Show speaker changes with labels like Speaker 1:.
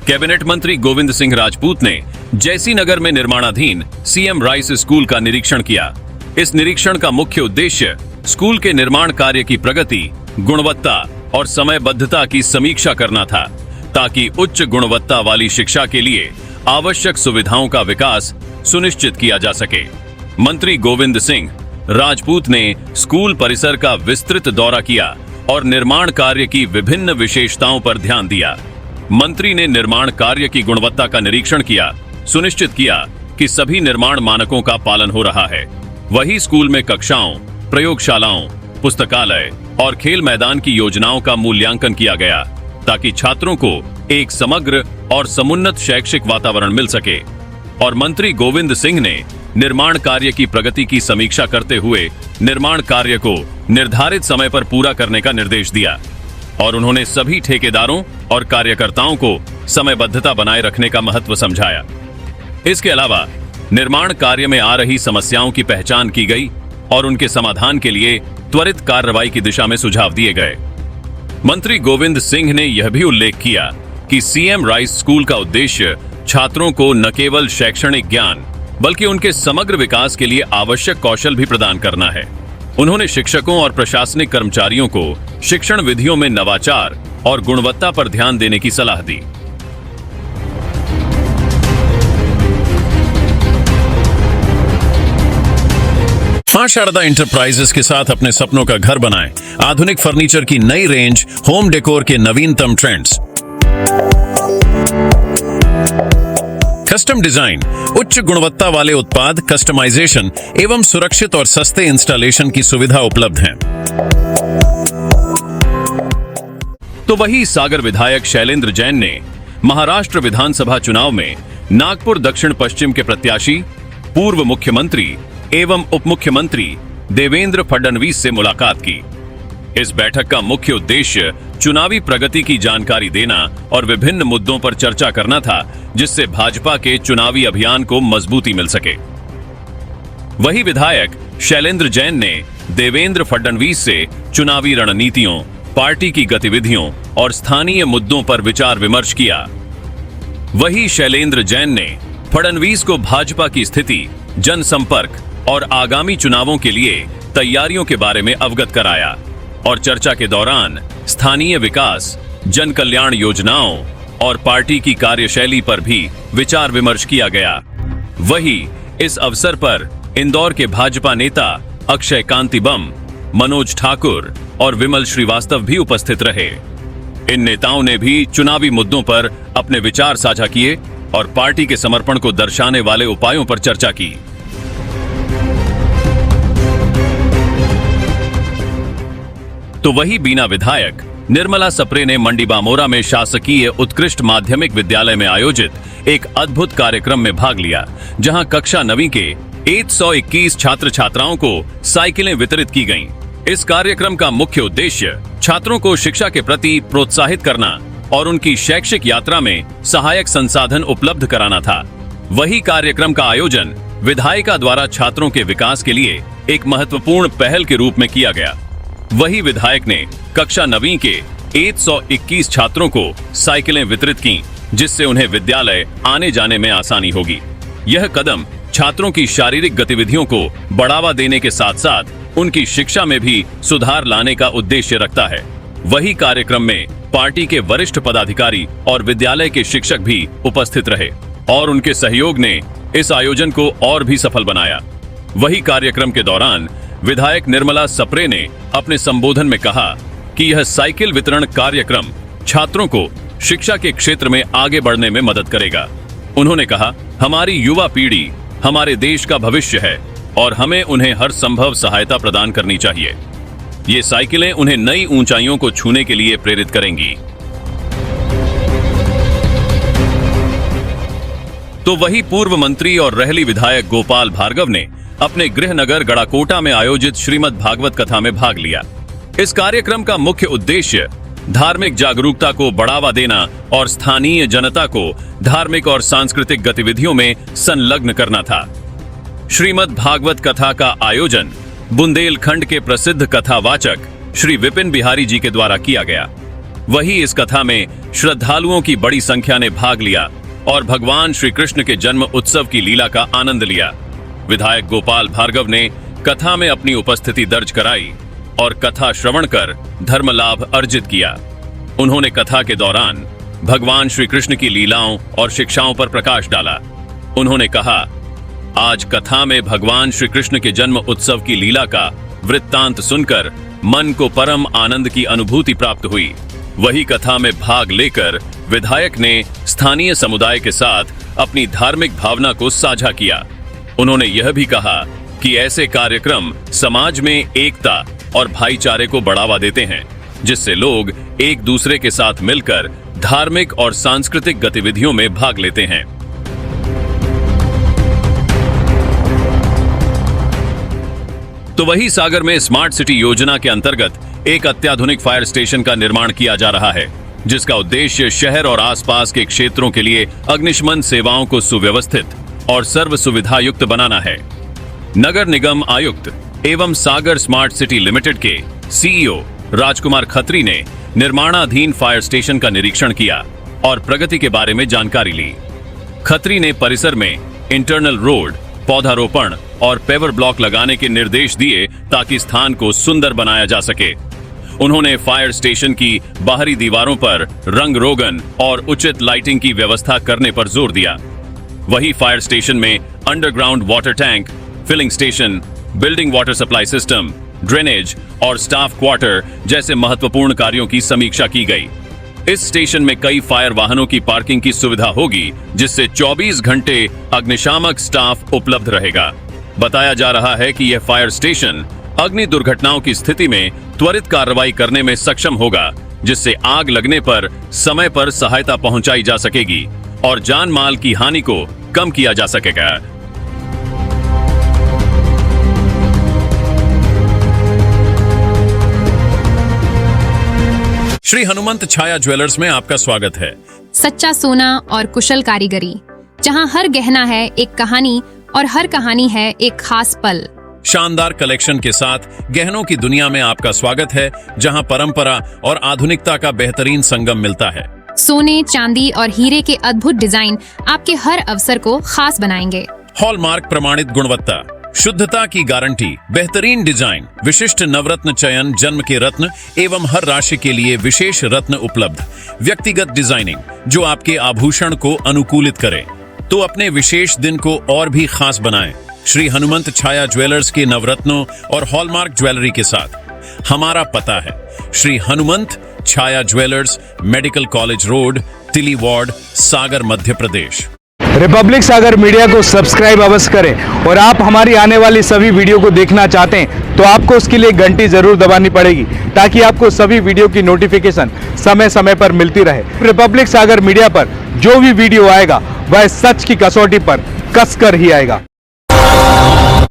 Speaker 1: Cabinet मंत्री गोविंद सिंह राजपूत ने जैसी नगर में निर्माणाधीन सीएम राइस स्कूल का निरीक्षण किया। इस निरीक्षण का मुख्य उद्देश्य स्कूल के निर्माण कार्य की प्रगति, गुणवत्ता और समयबद्धता की समीक्षा करना था, ताकि उच्च गुणवत्ता वाली शिक्षा के लिए आवश्यक सुविधाओं का विकास सुनिश्चित किया जा सके। मंत्री गोविंद सिंह राजपूत ने स्कूल परिसर का विस्तृत दौरा किया और निर्माण कार्य की विभिन्न विशेषताओं पर ध्यान दिया। मंत्री ने निर्माण कार्य की गुणवत्ता का निरीक्षण किया, सुनिश्चित किया कि सभी निर्माण मानकों का पालन हो रहा है। वही स्कूल में कक्षाओं, प्रयोगशालाओं, पुस्तकालय और खेल मैदान की योजनाओं का मूल्यांकन किया गया, ताकि छात्रों को एक समग्र और समुन्नत शैक्षिक वातावरण मिल सके। और मंत्री गोविंद सिंह ने निर्माण कार्य की प्रगति की समीक्षा करते हुए निर्माण कार्य को निर्धारित समय पर पूरा करने का निर्देश दिया और उन्होंने सभी ठेकेदारों और कार्यकर्ताओं को समयबद्धता बनाए रखने का महत्व समझाया। इसके अलावा निर्माण कार्य में आ रही समस्याओं की पहचान की गई और उनके समाधान के लिए त्वरित कार्रवाई की दिशा में सुझाव दिए गए। मंत्री गोविंद सिंह ने यह भी उल्लेख किया कि सीएम राइस स्कूल का उद्देश्य छात्रों को न केवल शैक्षणिक ज्ञान बल्कि उनके समग्र विकास के लिए आवश्यक कौशल भी प्रदान करना है। उन्होंने शिक्षकों और प्रशासनिक कर्मचारियों को शिक्षण विधियों में नवाचार और गुणवत्ता पर ध्यान देने की सलाह दी। मां शारदा इंटरप्राइजेस के साथ अपने सपनों का घर बनाएं। आधुनिक फर्नीचर की नई रेंज, होम डेकोर के नवीनतम ट्रेंड्स, कस्टम डिजाइन, उच्च गुणवत्ता वाले उत्पाद, कस्टमाइजेशन एवं सुरक्षित और सस्ते इंस्टॉलेशन की सुविधा उपलब्ध है। तो वही सागर विधायक शैलेंद्र जैन ने महाराष्ट्र विधानसभा चुनाव में नागपुर दक्षिण पश्चिम के प्रत्याशी पूर्व मुख्यमंत्री एवं उप मुख्यमंत्री देवेंद्र फडणवीस से मुलाकात की। इस बैठक का मुख्य उद्देश्य चुनावी प्रगति की जानकारी देना और विभिन्न मुद्दों पर चर्चा करना था, जिससे भाजपा के चुनावी अभियान को मजबूती मिल सके। वही विधायक शैलेंद्र जैन ने देवेंद्र फडणवीस से चुनावी रणनीतियों, पार्टी की गतिविधियों और स्थानीय मुद्दों पर विचार विमर्श किया। वही शैलेंद्र जैन ने फडणवीस को भाजपा की स्थिति, जनसंपर्क और आगामी चुनावों के लिए तैयारियों के बारे में अवगत कराया और चर्चा के दौरान स्थानीय विकास, जन कल्याण योजनाओं और पार्टी की कार्यशैली पर भी विचार विमर्श किया गया। वही इस अवसर पर इंदौर के भाजपा नेता अक्षय कांति बम, मनोज ठाकुर और विमल श्रीवास्तव भी उपस्थित रहे। इन नेताओं ने भी चुनावी मुद्दों पर अपने विचार साझा किए और पार्टी के समर्पण को दर्शाने वाले उपायों पर चर्चा की। तो वही बीना विधायक निर्मला सप्रे ने मंडी बामोरा में शासकीय उत्कृष्ट माध्यमिक विद्यालय में आयोजित एक अद्भुत कार्यक्रम में भाग लिया, जहां कक्षा 9वीं के 121 छात्र छात्राओं को साइकिलें वितरित की गईं। इस कार्यक्रम का मुख्य उद्देश्य छात्रों को शिक्षा के प्रति प्रोत्साहित करना और उनकी शैक्षिक यात्रा में सहायक संसाधन उपलब्ध कराना था। वही कार्यक्रम का आयोजन विधायिका द्वारा छात्रों के विकास के लिए एक महत्वपूर्ण पहल के रूप में किया गया। वही विधायक ने कक्षा 9वीं के 121 छात्रों को साइकिलें वितरित की, जिससे उन्हें विद्यालय आने जाने में आसानी होगी। यह कदम छात्रों की शारीरिक गतिविधियों को बढ़ावा देने के साथ साथ उनकी शिक्षा में भी सुधार लाने का उद्देश्य रखता है। वही कार्यक्रम में पार्टी के वरिष्ठ पदाधिकारी और विद्यालय के शिक्षक भी उपस्थित रहे और उनके सहयोग ने इस आयोजन को और भी सफल बनाया। वही कार्यक्रम के दौरान विधायक निर्मला सप्रे ने अपने संबोधन में कहा कि यह साइकिल वितरण कार्यक्रम छात्रों को शिक्षा के क्षेत्र में आगे बढ़ने में मदद करेगा। उन्होंने कहा, हमारी युवा पीढ़ी हमारे देश का भविष्य है और हमें उन्हें हर संभव सहायता प्रदान करनी चाहिए। ये साइकिलें उन्हें नई ऊंचाइयों को छूने के लिए प्रेरित करेंगी। तो वही पूर्व मंत्री और रहली विधायक गोपाल भार्गव ने अपने गृह नगर गड़ाकोटा में आयोजित श्रीमद् भागवत कथा में भाग लिया। इस कार्यक्रम का मुख्य उद्देश्य धार्मिक जागरूकता को बढ़ावा देना और स्थानीय जनता को धार्मिक और सांस्कृतिक गतिविधियों में संलग्न करना था। श्रीमद् भागवत कथा का आयोजन बुंदेलखंड के प्रसिद्ध कथावाचक श्री विपिन बिहारी जी के द्वारा किया गया। वही इस कथा में श्रद्धालुओं की बड़ी संख्या ने भाग लिया और भगवान श्री कृष्ण के जन्म उत्सव की लीला का आनंद लिया। विधायक गोपाल भार्गव ने कथा में अपनी उपस्थिति दर्ज कराई और कथा श्रवण कर धर्म लाभ अर्जित किया। उन्होंने कथा के दौरान भगवान श्री कृष्ण की लीलाओं और शिक्षाओं पर प्रकाश डाला। उन्होंने कहा, आज कथा में भगवान श्री कृष्ण के जन्म उत्सव की लीला का वृत्तांत सुनकर मन को परम आनंद की अनुभूति प्राप्त हुई। वही कथा में भाग लेकर विधायक ने स्थानीय समुदाय के साथ अपनी धार्मिक भावना को साझा किया। उन्होंने यह भी कहा कि ऐसे कार्यक्रम समाज में एकता और भाईचारे को बढ़ावा देते हैं, जिससे लोग एक दूसरे के साथ मिलकर धार्मिक और सांस्कृतिक गतिविधियों में भाग लेते हैं। तो वही सागर में स्मार्ट सिटी योजना के अंतर्गत एक अत्याधुनिक फायर स्टेशन का निर्माण किया जा रहा है, जिसका उद्देश्य शहर और आसपास के क्षेत्रों के लिए अग्निशमन सेवाओं को सुव्यवस्थित और सर्व सुविधा युक्त बनाना है। नगर निगम आयुक्त एवं सागर स्मार्ट सिटी लिमिटेड के सीईओ राजकुमार खत्री ने निर्माणाधीन फायर स्टेशन का निरीक्षण किया और प्रगति के बारे में जानकारी ली। खत्री ने परिसर में इंटरनल रोड, पौधारोपण और पेवर ब्लॉक लगाने के निर्देश दिए ताकि स्थान को सुंदर बनाया जा सके। उन्होंने फायर स्टेशन की बाहरी दीवारों पर रंग रोगन और उचित लाइटिंग की व्यवस्था करने पर जोर दिया। वही फायर स्टेशन में underground water tank, filling station, building water supply system, drainage और स्टाफ क्वार्टर जैसे महत्वपूर्ण कार्यों की समीक्षा की गई। इस स्टेशन में कई फायर वाहनों की पार्किंग की सुविधा होगी, जिससे 24 घंटे अग्निशामक स्टाफ उपलब्ध रहेगा। बताया जा रहा है कि यह फायर स्टेशन अग्नि दुर्घटनाओं की स्थिति में त्वरित कार्रवाई करने में सक्षम होगा, जिससे आग लगने पर समय पर सहायता पहुंचाई जा सकेगी और जान माल की हानि को कम किया जा सकेगा। श्री हनुमंत छाया ज्वेलर्स में आपका स्वागत है।
Speaker 2: सच्चा सोना और कुशल कारीगरी, जहां हर गहना है एक कहानी और हर कहानी है एक खास पल।
Speaker 1: शानदार कलेक्शन के साथ गहनों की दुनिया में आपका स्वागत है, जहां परंपरा और आधुनिकता का बेहतरीन संगम मिलता है।
Speaker 2: सोने, चांदी और हीरे के अद्भुत डिजाइन आपके हर अवसर को खास बनाएंगे।
Speaker 1: हॉलमार्क प्रमाणित गुणवत्ता, शुद्धता की गारंटी, बेहतरीन डिजाइन, विशिष्ट नवरत्न चयन, जन्म के रत्न एवं हर राशि के लिए विशेष रत्न उपलब्ध, व्यक्तिगत डिजाइनिंग जो आपके आभूषण को अनुकूलित करे तो अपने विशेष दिन को और भी खास बनाएं। श्री हनुमंत छाया ज्वेलर्स के नवरत्नों और हॉलमार्क ज्वेलरी के साथ हमारा पता है श्री हनुमंत छाया ज्वेलर्स, मेडिकल कॉलेज रोड, तिली वार्ड, सागर, मध्य प्रदेश।
Speaker 3: रिपब्लिक सागर मीडिया को सब्सक्राइब अवश्य करें और आप हमारी आने वाली सभी वीडियो को देखना चाहते हैं तो आपको उसके लिए घंटी जरूर दबानी पड़ेगी, ताकि आपको सभी वीडियो की नोटिफिकेशन समय समय पर मिलती रहे। रिपब्लिक सागर मीडिया पर जो भी वीडियो आएगा वह सच की कसौटी पर कसकर ही आएगा।